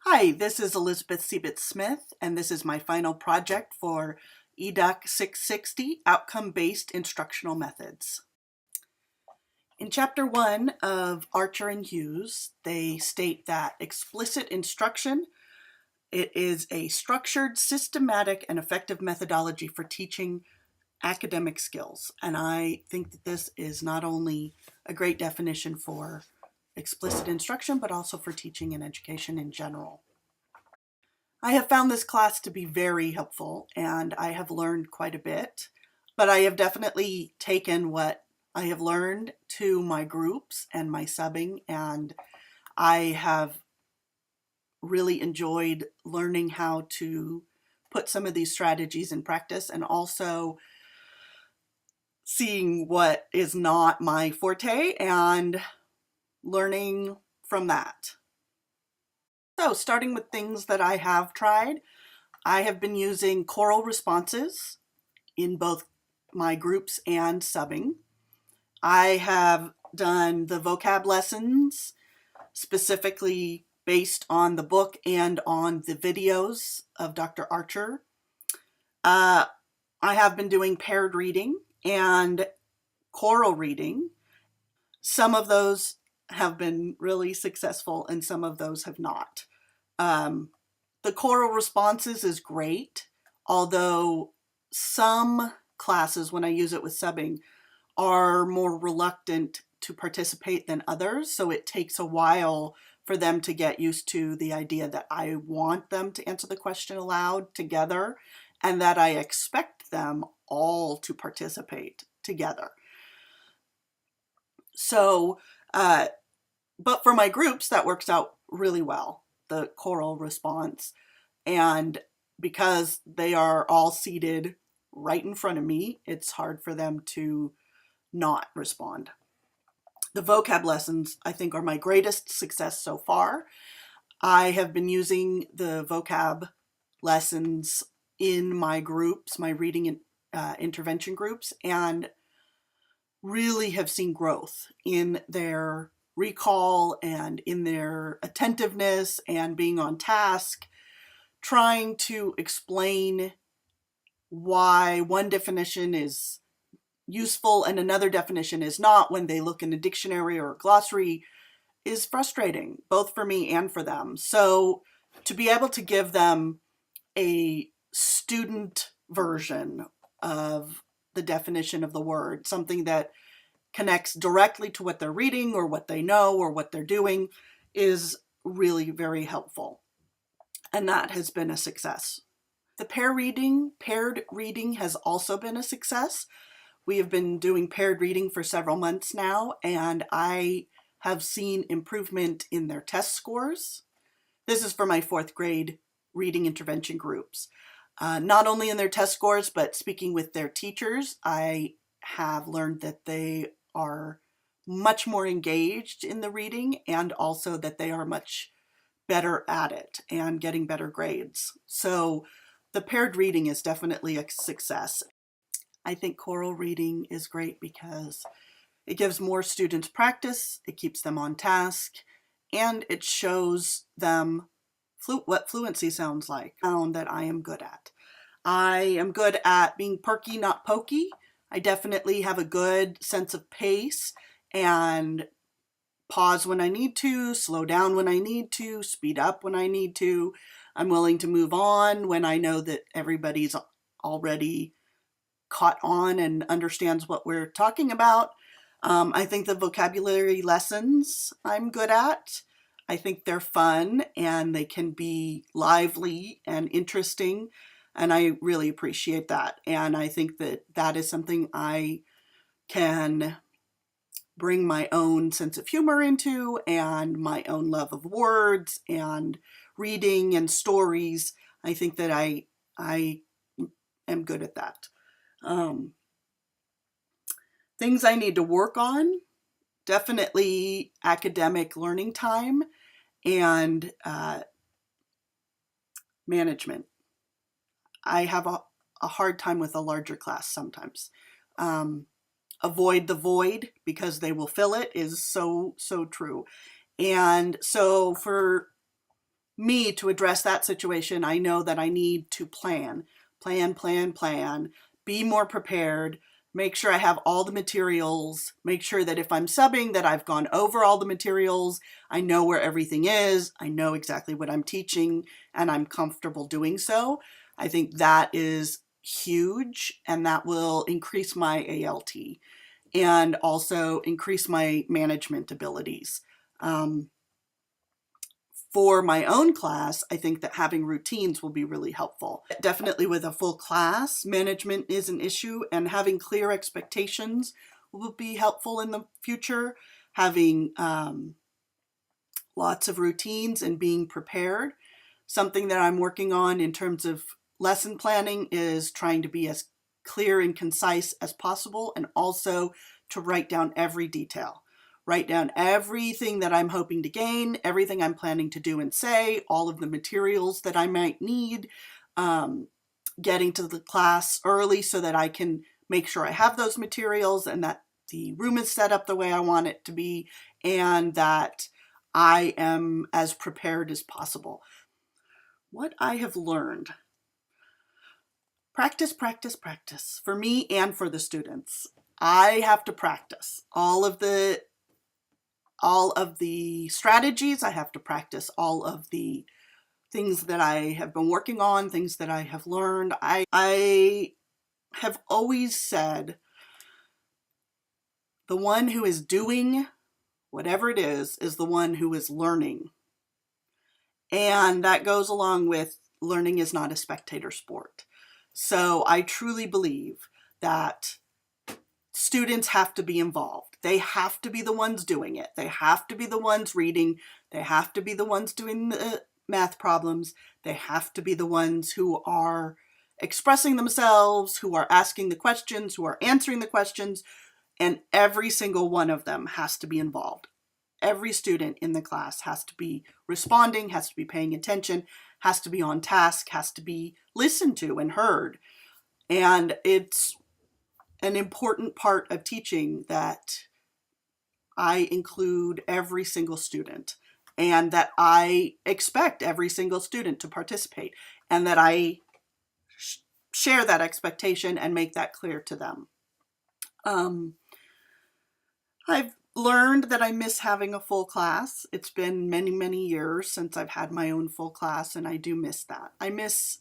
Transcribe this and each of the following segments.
Hi, this is Elizabeth Sibitz Smith, and this is my final project for EDUC 660, Outcome-Based Instructional Methods. In Chapter 1 of Archer and Hughes, they state that explicit instruction, it is a structured, systematic, and effective methodology for teaching academic skills. And I think that this is not only a great definition for explicit instruction, but also for teaching and education in general. I have found this class to be very helpful, and I have learned quite a bit, but I have definitely taken what I have learned to my groups and my subbing, and I have really enjoyed learning how to put some of these strategies in practice, and also seeing what is not my forte and learning from that. So starting with things that I have tried, I have been using choral responses in both my groups and subbing. I have done the vocab lessons specifically based on the book and on the videos of Dr. Archer. I have been doing paired reading and choral reading. Some of those have been really successful and some of those have not. The choral responses is great, although some classes, when I use it with subbing, are more reluctant to participate than others, so it takes a while for them to get used to the idea that I want them to answer the question aloud together and that I expect them all to participate together. So, but for my groups, that works out really well, the choral response. And because they are all seated right in front of me, it's hard for them to not respond. The vocab lessons, I think, are my greatest success so far. I have been using the vocab lessons in my groups, my reading and intervention groups, and really have seen growth in their recall and in their attentiveness and being on task, trying to explain why one definition is useful and another definition is not when they look in a dictionary or a glossary is frustrating, both for me and for them. So to be able to give them a student version of the definition of the word, something that connects directly to what they're reading or what they know or what they're doing, is really very helpful. And that has been a success. The paired reading has also been a success. We have been doing paired reading for several months now, and I have seen improvement in their test scores. This is for my 4th grade reading intervention groups. Not only in their test scores, but speaking with their teachers, I have learned that they are much more engaged in the reading and also that they are much better at it and getting better grades. So the paired reading is definitely a success. I think choral reading is great because it gives more students practice, it keeps them on task, and it shows them what fluency sounds like, that I am good at. I am good at being perky, not pokey. I definitely have a good sense of pace and pause when I need to, slow down when I need to, speed up when I need to. I'm willing to move on when I know that everybody's already caught on and understands what we're talking about. I think the vocabulary lessons I'm good at. I think they're fun and they can be lively and interesting, and I really appreciate that. And I think that that is something I can bring my own sense of humor into and my own love of words and reading and stories. I think that I am good at that. Things I need to work on, definitely academic learning time and management. I have a hard time with a larger class sometimes. Avoid the void because they will fill it is so true. And so for me to address that situation, I know that I need to plan, be more prepared, make sure I have all the materials, make sure that if I'm subbing that I've gone over all the materials, I know where everything is, I know exactly what I'm teaching, and I'm comfortable doing so. I think that is huge, and that will increase my ALT and also increase my management abilities. For my own class, I think that having routines will be really helpful. Definitely with a full class, management is an issue, and having clear expectations will be helpful in the future. Having lots of routines and being prepared. Something that I'm working on in terms of lesson planning is trying to be as clear and concise as possible, and also to write down every detail. Write down everything that I'm hoping to gain, everything I'm planning to do and say, all of the materials that I might need, getting to the class early so that I can make sure I have those materials and that the room is set up the way I want it to be, and that I am as prepared as possible. What I have learned. Practice, practice, practice. For me and for the students. I have to practice all of the strategies. I have to practice all of the things that I have been working on, things that I have learned. I have always said the one who is doing whatever it is the one who is learning. And that goes along with learning is not a spectator sport. So I truly believe that students have to be involved. They have to be the ones doing it. They have to be the ones reading. They have to be the ones doing the math problems. They have to be the ones who are expressing themselves, who are asking the questions, who are answering the questions, and every single one of them has to be involved. Every student in the class has to be responding, has to be paying attention, has to be on task, has to be listened to and heard. And it's an important part of teaching that I include every single student, and that I expect every single student to participate, and that I share that expectation and make that clear to them. I've learned that I miss having a full class. It's been many, many years since I've had my own full class, and I do miss that. I miss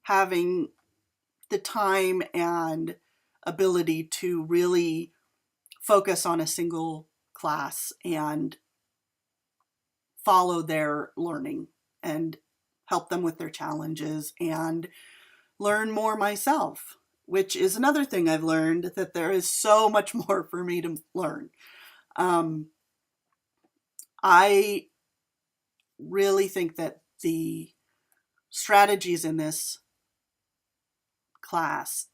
having the time and ability to really focus on a single class and follow their learning and help them with their challenges and learn more myself, which is another thing I've learned, that there is so much more for me to learn. I really think that the strategies in this class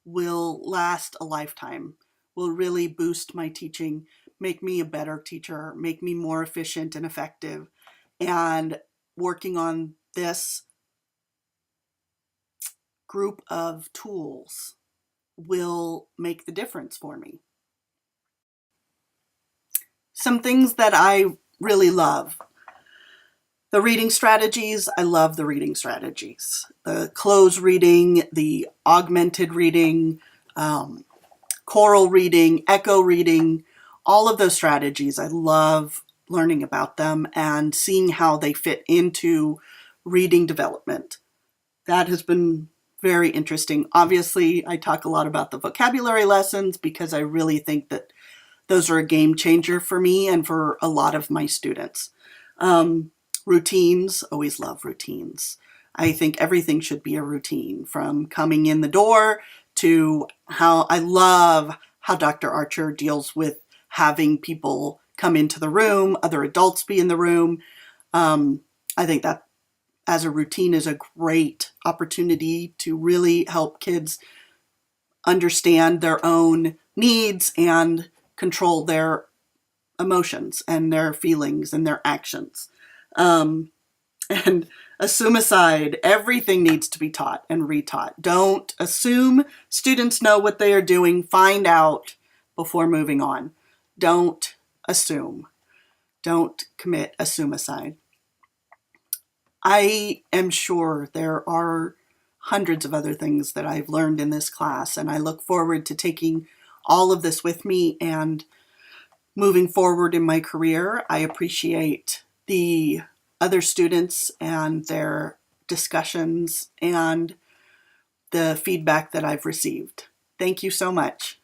will last a lifetime, will really boost my teaching, make me a better teacher, make me more efficient and effective. And working on this group of tools will make the difference for me. Some things that I really love. The reading strategies, I love the reading strategies. The close reading, the augmented reading, choral reading, echo reading, all of those strategies. I love learning about them and seeing how they fit into reading development. That has been very interesting. Obviously, I talk a lot about the vocabulary lessons because I really think that those are a game changer for me and for a lot of my students. Routines, always love routines. I think everything should be a routine, from coming in the door to how I love how Dr. Archer deals with having people come into the room, other adults be in the room. I think that as a routine is a great opportunity to really help kids understand their own needs and control their emotions and their feelings and their actions. And assume aside, everything needs to be taught and retaught. Don't assume students know what they are doing. Find out before moving on. Don't assume. Don't commit a suicide. I am sure there are hundreds of other things that I've learned in this class, and I look forward to taking all of this with me and moving forward in my career. I appreciate the other students and their discussions and the feedback that I've received. Thank you so much.